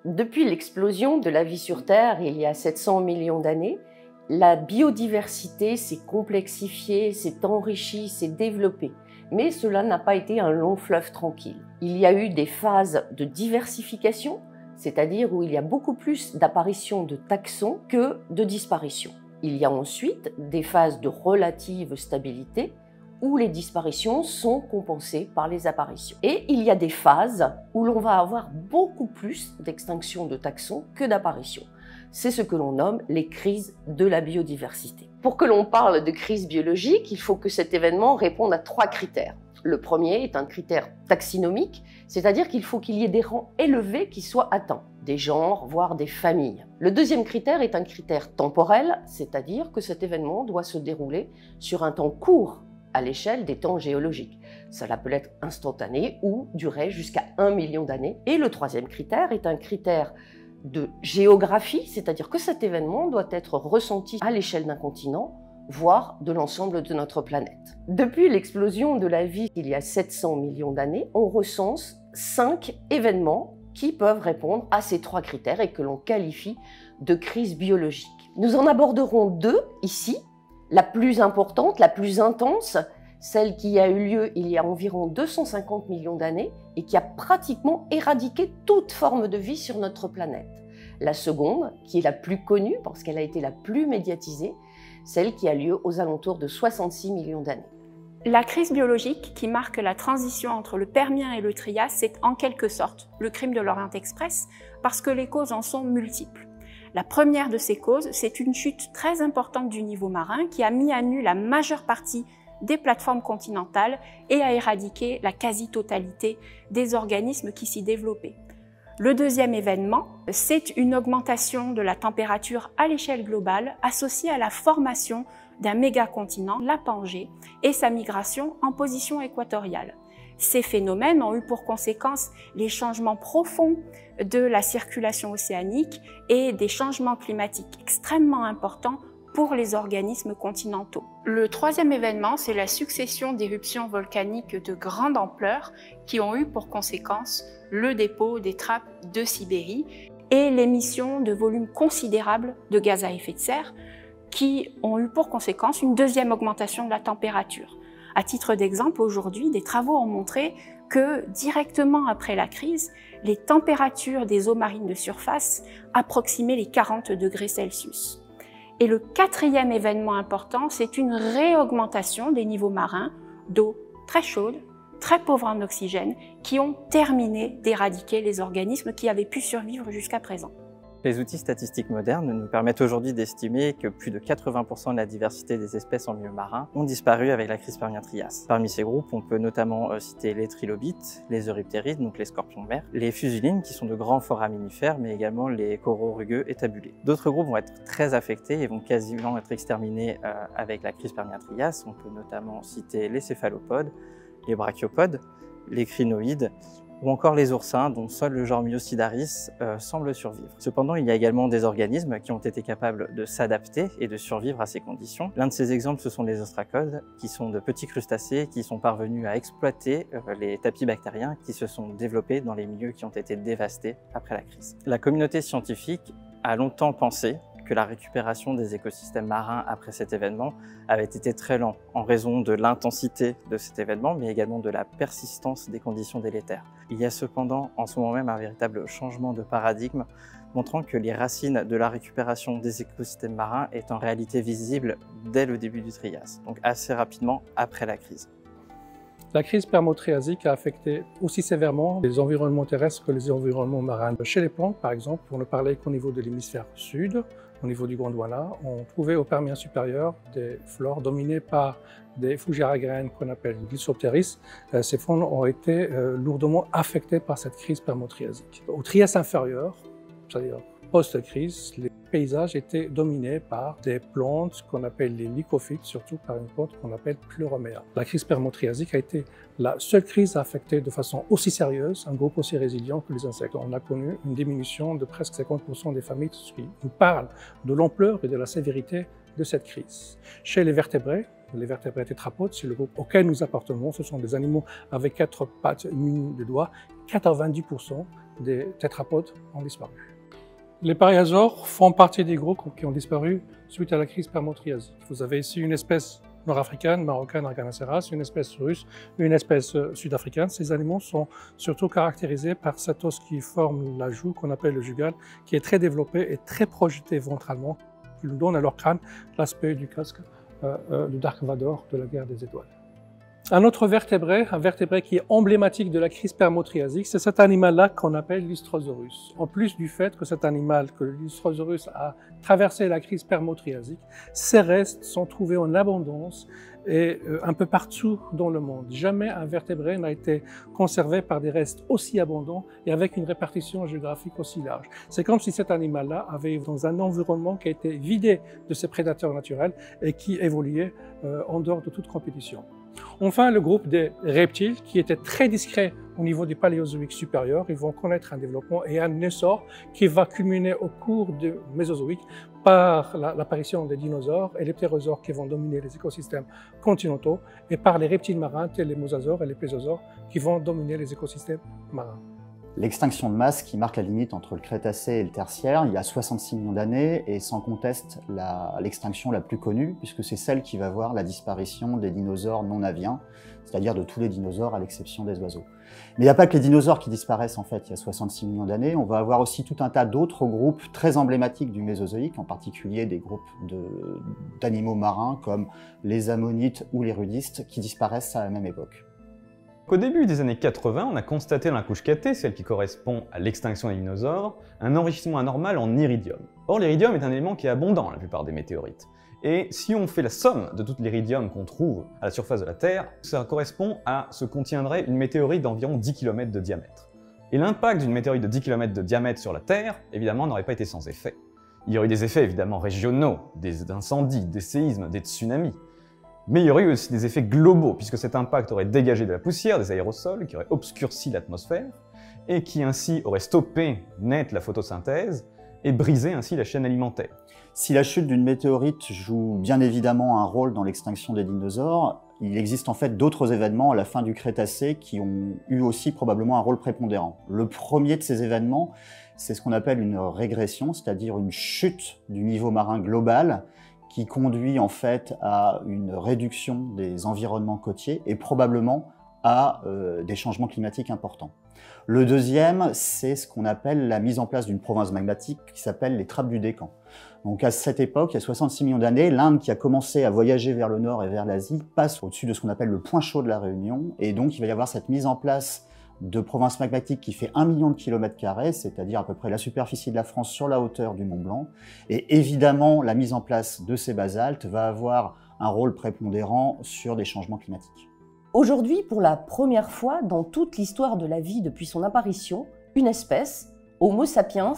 Depuis l'explosion de la vie sur Terre, il y a 700 millions d'années, la biodiversité s'est complexifiée, s'est enrichie, s'est développée. Mais cela n'a pas été un long fleuve tranquille. Il y a eu des phases de diversification, c'est-à-dire où il y a beaucoup plus d'apparitions de taxons que de disparitions. Il y a ensuite des phases de relative stabilité, où les disparitions sont compensées par les apparitions. Et il y a des phases où l'on va avoir beaucoup plus d'extinction de taxons que d'apparitions. C'est ce que l'on nomme les crises de la biodiversité. Pour que l'on parle de crise biologique, il faut que cet événement réponde à 3 critères. Le premier est un critère taxinomique, c'est-à-dire qu'il faut qu'il y ait des rangs élevés qui soient atteints, des genres, voire des familles. Le deuxième critère est un critère temporel, c'est-à-dire que cet événement doit se dérouler sur un temps court, à l'échelle des temps géologiques. Cela peut être instantané ou durer jusqu'à 1 million d'années. Et le troisième critère est un critère de géographie, c'est-à-dire que cet événement doit être ressenti à l'échelle d'un continent, voire de l'ensemble de notre planète. Depuis l'explosion de la vie il y a 700 millions d'années, on recense 5 événements qui peuvent répondre à ces 3 critères et que l'on qualifie de crise biologique. Nous en aborderons 2 ici. La plus importante, la plus intense, celle qui a eu lieu il y a environ 250 millions d'années et qui a pratiquement éradiqué toute forme de vie sur notre planète. La seconde, qui est la plus connue parce qu'elle a été la plus médiatisée, celle qui a lieu aux alentours de 66 millions d'années. La crise biologique qui marque la transition entre le Permien et le Trias, c'est en quelque sorte le crime de l'Orient Express parce que les causes en sont multiples. La première de ces causes, c'est une chute très importante du niveau marin qui a mis à nu la majeure partie des plateformes continentales et a éradiqué la quasi-totalité des organismes qui s'y développaient. Le deuxième événement, c'est une augmentation de la température à l'échelle globale associée à la formation d'un mégacontinent, la Pangée, et sa migration en position équatoriale. Ces phénomènes ont eu pour conséquence les changements profonds de la circulation océanique et des changements climatiques extrêmement importants pour les organismes continentaux. Le troisième événement, c'est la succession d'éruptions volcaniques de grande ampleur qui ont eu pour conséquence le dépôt des trappes de Sibérie et l'émission de volumes considérables de gaz à effet de serre qui ont eu pour conséquence une deuxième augmentation de la température. À titre d'exemple, aujourd'hui, des travaux ont montré que directement après la crise, les températures des eaux marines de surface approximaient les 40 degrés Celsius. Et le quatrième événement important, c'est une réaugmentation des niveaux marins d'eau très chaude, très pauvre en oxygène, qui ont terminé d'éradiquer les organismes qui avaient pu survivre jusqu'à présent. Les outils statistiques modernes nous permettent aujourd'hui d'estimer que plus de 80% de la diversité des espèces en milieu marin ont disparu avec la crise Permien-Trias. Parmi ces groupes, on peut notamment citer les trilobites, les euryptérides, donc les scorpions de mer, les fusulines, qui sont de grands foraminifères, mais également les coraux rugueux et tabulés. D'autres groupes vont être très affectés et vont quasiment être exterminés avec la crise Permien-Trias. On peut notamment citer les céphalopodes, les brachiopodes, les crinoïdes, ou encore les oursins, dont seul le genre Myosidaris semble survivre. Cependant, il y a également des organismes qui ont été capables de s'adapter et de survivre à ces conditions. L'un de ces exemples, ce sont les ostracodes, qui sont de petits crustacés qui sont parvenus à exploiter les tapis bactériens qui se sont développés dans les milieux qui ont été dévastés après la crise. La communauté scientifique a longtemps pensé que la récupération des écosystèmes marins après cet événement avait été très lente en raison de l'intensité de cet événement, mais également de la persistance des conditions délétères. Il y a cependant en ce moment même un véritable changement de paradigme, montrant que les racines de la récupération des écosystèmes marins est en réalité visible dès le début du Trias, donc assez rapidement après la crise. La crise permo-triasique a affecté aussi sévèrement les environnements terrestres que les environnements marins. Chez les plantes, par exemple, pour ne parler qu'au niveau de l'hémisphère sud, au niveau du Gondwana, on trouvait au Permien supérieur des flores dominées par des Fugarigraines qu'on appelle Glissopteris. Ces faunes ont été lourdement affectées par cette crise permo-triasique. Au Trias inférieur, c'est-à-dire post-crise, les paysages étaient dominés par des plantes qu'on appelle les lycophytes, surtout par une plante qu'on appelle Pleuromea. La crise permo-triasique a été la seule crise à affecter de façon aussi sérieuse un groupe aussi résilient que les insectes. On a connu une diminution de presque 50% des familles, ce qui nous parle de l'ampleur et de la sévérité de cette crise. Chez les vertébrés tétrapodes, c'est le groupe auquel nous appartenons, ce sont des animaux avec 4 pattes munies de doigts, 90% des tétrapodes ont disparu. Les paréasaures font partie des groupes qui ont disparu suite à la crise permo-triasique. Vous avez ici une espèce nord-africaine, marocaine, Rhacanaceras, une espèce russe, une espèce sud-africaine. Ces animaux sont surtout caractérisés par cet os qui forme la joue, qu'on appelle le jugal, qui est très développé et très projeté ventralement, qui nous donne à leur crâne l'aspect du casque de Dark Vador de la guerre des étoiles. Un autre vertébré, un vertébré qui est emblématique de la crise permo-triasique, c'est cet animal-là qu'on appelle l'Hystrosaurus. En plus du fait que cet animal, que l'Hystrosaurus a traversé la crise permo-triasique, ses restes sont trouvés en abondance et un peu partout dans le monde. Jamais un vertébré n'a été conservé par des restes aussi abondants et avec une répartition géographique aussi large. C'est comme si cet animal-là avait dans un environnement qui a été vidé de ses prédateurs naturels et qui évoluait en dehors de toute compétition. Enfin, le groupe des reptiles, qui était très discret au niveau du Paléozoïque supérieur, ils vont connaître un développement et un essor qui va culminer au cours du Mésozoïque par l'apparition des dinosaures et les ptérosaures qui vont dominer les écosystèmes continentaux et par les reptiles marins tels les mosasaures et les plésiosaures qui vont dominer les écosystèmes marins. L'extinction de masse qui marque la limite entre le Crétacé et le Tertiaire, il y a 66 millions d'années, est sans conteste l'extinction la plus connue, puisque c'est celle qui va voir la disparition des dinosaures non aviens, c'est-à-dire de tous les dinosaures à l'exception des oiseaux. Mais il n'y a pas que les dinosaures qui disparaissent en fait il y a 66 millions d'années, on va avoir aussi tout un tas d'autres groupes très emblématiques du Mésozoïque, en particulier des groupes d'animaux marins comme les ammonites ou les rudistes qui disparaissent à la même époque. Au début des années 80, on a constaté dans la couche Kt, celle qui correspond à l'extinction des dinosaures, un enrichissement anormal en iridium. Or, l'iridium est un élément qui est abondant dans la plupart des météorites. Et si on fait la somme de tout l'iridium qu'on trouve à la surface de la Terre, ça correspond à ce que contiendrait une météorite d'environ 10 km de diamètre. Et l'impact d'une météorite de 10 km de diamètre sur la Terre, évidemment, n'aurait pas été sans effet. Il y aurait eu des effets évidemment régionaux, des incendies, des séismes, des tsunamis. Mais il y aurait eu aussi des effets globaux, puisque cet impact aurait dégagé de la poussière, des aérosols, qui auraient obscurci l'atmosphère, et qui ainsi aurait stoppé net la photosynthèse, et brisé ainsi la chaîne alimentaire. Si la chute d'une météorite joue bien évidemment un rôle dans l'extinction des dinosaures, il existe en fait d'autres événements à la fin du Crétacé qui ont eu aussi probablement un rôle prépondérant. Le premier de ces événements, c'est ce qu'on appelle une régression, c'est-à-dire une chute du niveau marin global, qui conduit en fait à une réduction des environnements côtiers et probablement à des changements climatiques importants. Le deuxième, c'est ce qu'on appelle la mise en place d'une province magmatique qui s'appelle les trappes du Décan. Donc à cette époque, il y a 66 millions d'années, l'Inde qui a commencé à voyager vers le nord et vers l'Asie passe au-dessus de ce qu'on appelle le point chaud de la Réunion, et donc il va y avoir cette mise en place de province magmatique qui fait 1 million de kilomètres carrés, c'est-à-dire à peu près la superficie de la France sur la hauteur du Mont Blanc. Et évidemment, la mise en place de ces basaltes va avoir un rôle prépondérant sur des changements climatiques. Aujourd'hui, pour la première fois dans toute l'histoire de la vie depuis son apparition, une espèce, Homo sapiens,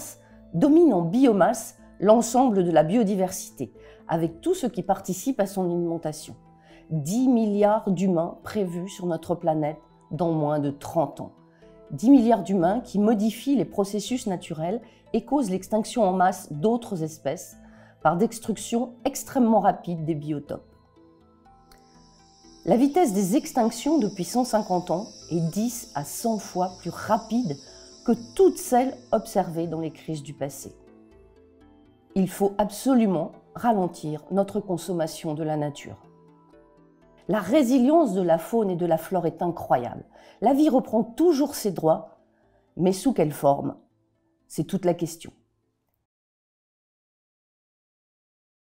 domine en biomasse l'ensemble de la biodiversité, avec tout ce qui participe à son alimentation. 10 milliards d'humains prévus sur notre planète dans moins de 30 ans. 10 milliards d'humains qui modifient les processus naturels et causent l'extinction en masse d'autres espèces par destruction extrêmement rapide des biotopes. La vitesse des extinctions depuis 150 ans est 10 à 100 fois plus rapide que toutes celles observées dans les crises du passé. Il faut absolument ralentir notre consommation de la nature. La résilience de la faune et de la flore est incroyable. La vie reprend toujours ses droits, mais sous quelle forme? C'est toute la question.